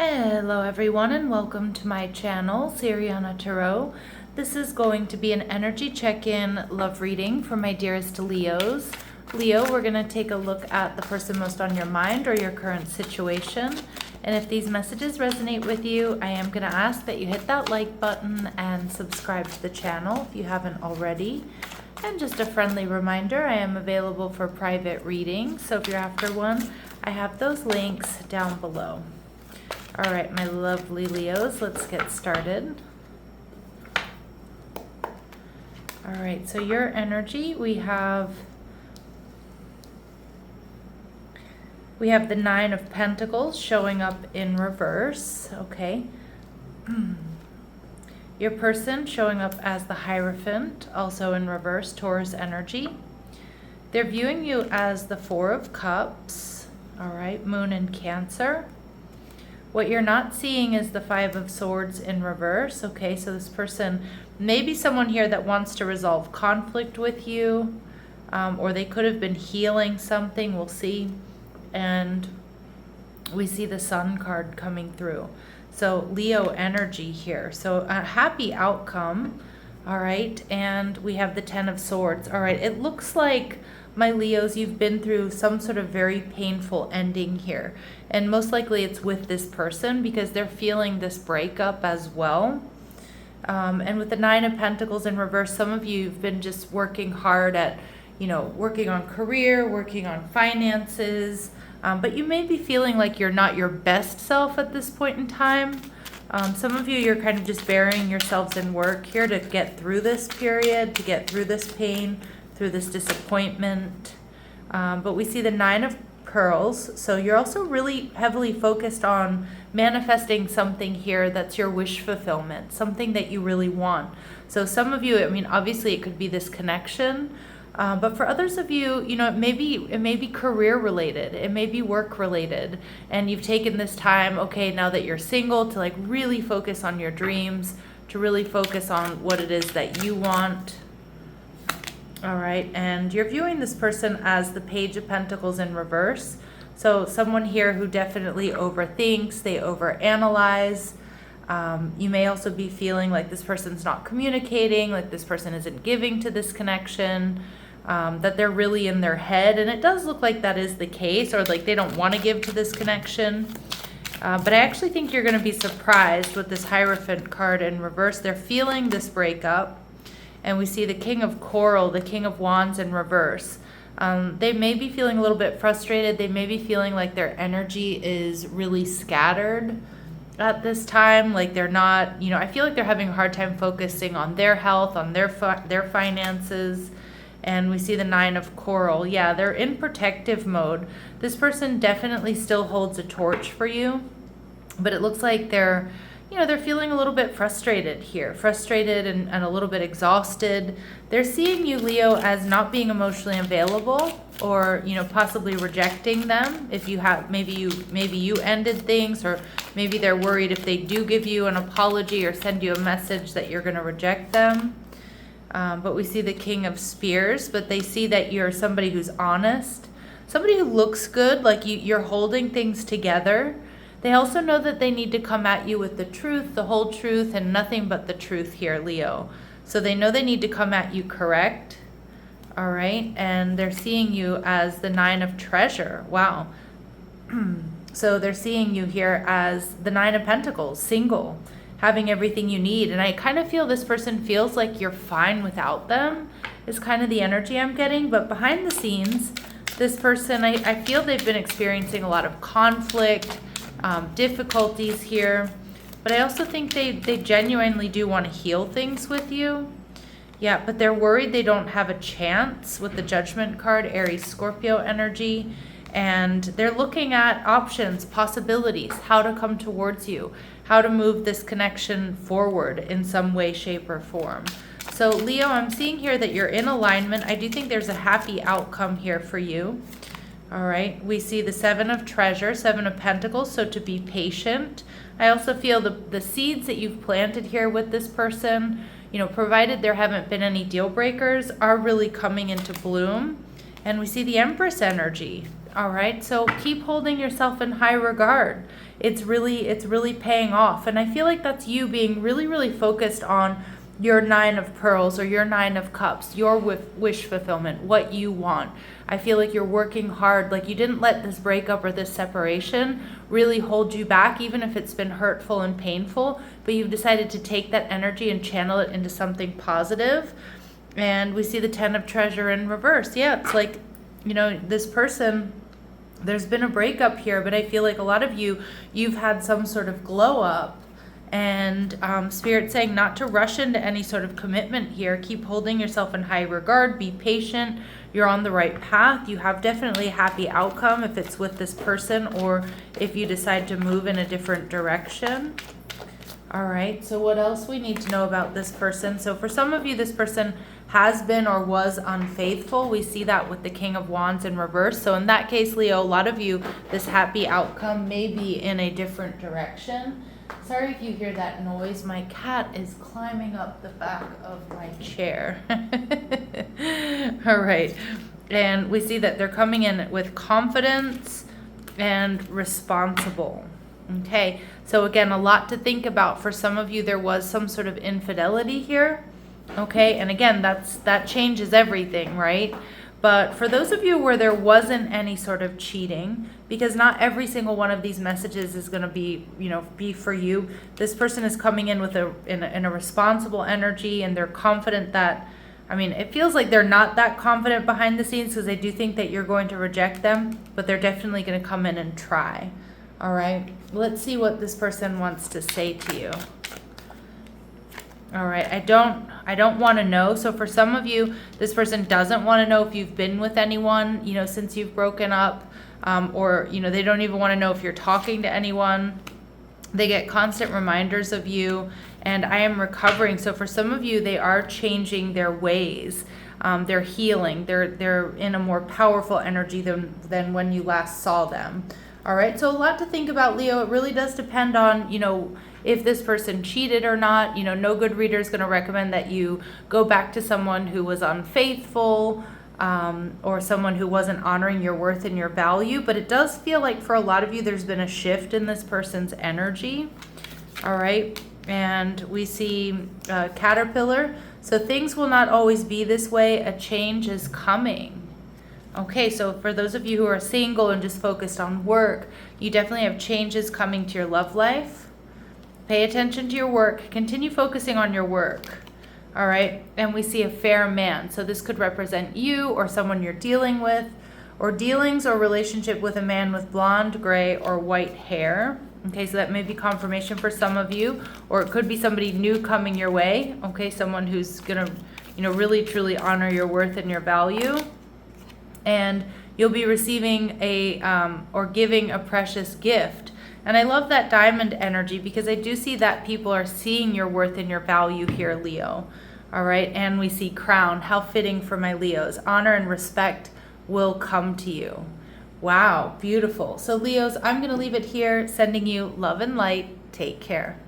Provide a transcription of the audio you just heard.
Hello everyone and welcome to my channel, Siriana Tarot. This is going to be an energy check-in love reading for my dearest Leos. Leo, we're going to take a look at the person most on your mind or your current situation. And if these messages resonate with you, I am going to ask that you hit that like button and subscribe to the channel if you haven't already. And just a friendly reminder, I am available for private readings, so if you're after one, I have those links down below. All right, my lovely Leos, let's get started. All right, so your energy, we have the Nine of Pentacles showing up in reverse, okay? Your person showing up as the Hierophant, also in reverse, Taurus energy. They're viewing you as the Four of Cups, all right, Moon in Cancer. What you're not seeing is the Five of Swords in reverse, okay? So this person may be someone here that wants to resolve conflict with you, or they could have been healing something, we'll see. And we see the Sun card coming through. So Leo energy here. So a happy outcome, all right? And we have the Ten of Swords, all right? It looks like, my Leos, you've been through some sort of very painful ending here. And most likely it's with this person because they're feeling this breakup as well. And with the Nine of Pentacles in reverse, some of you have been just working hard at, working on career, working on finances. But you may be feeling like you're not your best self at this point in time. Some of you, you're kind of just burying yourselves in work here to get through this period, to get through this pain, through this disappointment. But we see the Nine of Pearls. So you're also really heavily focused on manifesting something here that's your wish fulfillment, something that you really want. So some of you, obviously it could be this connection. But for others of you, it may be career related, it may be work related, and you've taken this time, okay, now that you're single, to like really focus on your dreams, to really focus on what it is that you want. All right, and you're viewing this person as the Page of Pentacles in reverse. So someone here who definitely overthinks, they overanalyze. You may also be feeling like this person's not communicating, like this person isn't giving to this connection, that they're really in their head. And it does look like that is the case, or like they don't want to give to this connection. But I actually think you're going to be surprised with this Hierophant card in reverse. They're feeling this breakup. And we see the King of Coral, the King of Wands in reverse. They may be feeling a little bit frustrated. They may be feeling like their energy is really scattered at this time. Like they're not, I feel like they're having a hard time focusing on their health, on their finances. And we see the Nine of Coral. Yeah, they're in protective mode. This person definitely still holds a torch for you. But it looks like they're feeling a little bit frustrated here, and a little bit exhausted. They're seeing you, Leo, as not being emotionally available, or, possibly rejecting them. If you have, maybe you ended things, or maybe they're worried if they do give you an apology or send you a message that you're going to reject them. But we see the King of Spears, but they see that you're somebody who's honest, somebody who looks good, like you're holding things together. They also know that they need to come at you with the truth, the whole truth, and nothing but the truth here, Leo. So they know they need to come at you correct, all right? And they're seeing you as the Nine of Treasure. Wow. So they're seeing you here as the Nine of Pentacles, single, having everything you need. And I kind of feel this person feels like you're fine without them, is kind of the energy I'm getting. But behind the scenes, this person, I feel they've been experiencing a lot of conflict, difficulties here, but I also think they genuinely do want to heal things with you. Yeah, but they're worried they don't have a chance with the Judgment card, Aries Scorpio energy, and they're looking at options, possibilities, how to come towards you, how to move this connection forward in some way, shape, or form. So Leo, I'm seeing here that you're in alignment. I do think there's a happy outcome here for you. All right, we see the Seven of Treasure, Seven of Pentacles, so to be patient. I also feel the seeds that you've planted here with this person, provided there haven't been any deal breakers, are really coming into bloom. And we see the Empress energy. All right, so keep holding yourself in high regard. it's really paying off. And I feel like that's you being really, really focused on your Nine of Pearls or your Nine of Cups, your wish fulfillment, what you want. I feel like you're working hard, like you didn't let this breakup or this separation really hold you back, even if it's been hurtful and painful, but you've decided to take that energy and channel it into something positive. And we see the Ten of Treasure in reverse. Yeah, it's like, you know, this person, there's been a breakup here, but I feel like a lot of you've had some sort of glow up. And Spirit saying not to rush into any sort of commitment here. Keep holding yourself in high regard. Be patient. You're on the right path. You have definitely a happy outcome if it's with this person or if you decide to move in a different direction. All right, so what else we need to know about this person? So for some of you, this person has been or was unfaithful. We see that with the King of Wands in reverse. So in that case, Leo, a lot of you, this happy outcome may be in a different direction. Sorry if you hear that noise. My cat is climbing up the back of my chair. All right. And we see that they're coming in with confidence and responsible. Okay. So again, a lot to think about. For some of you, there was some sort of infidelity here. Okay. And again, that changes everything, right? But for those of you where there wasn't any sort of cheating, because not every single one of these messages is going to be, you know, be for you. This person is coming in with in a responsible energy, and they're confident that, I mean, it feels like they're not that confident behind the scenes because they do think that you're going to reject them, but they're definitely going to come in and try. All right. Let's see what this person wants to say to you. All right, I don't want to know. So for some of you, this person doesn't want to know if you've been with anyone, you know, since you've broken up, or, you know, they don't even want to know if you're talking to anyone. They get constant reminders of you, and I am recovering. So for some of you, they are changing their ways. They're healing. They're in a more powerful energy than when you last saw them. All right, so a lot to think about, Leo. It really does depend on, you know, if this person cheated or not. You know, no good reader is going to recommend that you go back to someone who was unfaithful, or someone who wasn't honoring your worth and your value. But it does feel like for a lot of you, there's been a shift in this person's energy. All right, and we see Caterpillar. So things will not always be this way. A change is coming. Okay, so for those of you who are single and just focused on work, you definitely have changes coming to your love life. Pay attention to your work. Continue focusing on your work. All right, and we see a fair man. So this could represent you or someone you're dealing with, or dealings or relationship with a man with blonde, gray, or white hair. Okay, so that may be confirmation for some of you, or it could be somebody new coming your way. Okay, someone who's gonna, you know, really truly honor your worth and your value. And you'll be receiving or giving a precious gift. And I love that diamond energy because I do see that people are seeing your worth and your value here, Leo. All right, and we see crown. How fitting for my Leos. Honor and respect will come to you. Wow, beautiful. So Leos, I'm going to leave it here, sending you love and light. Take care.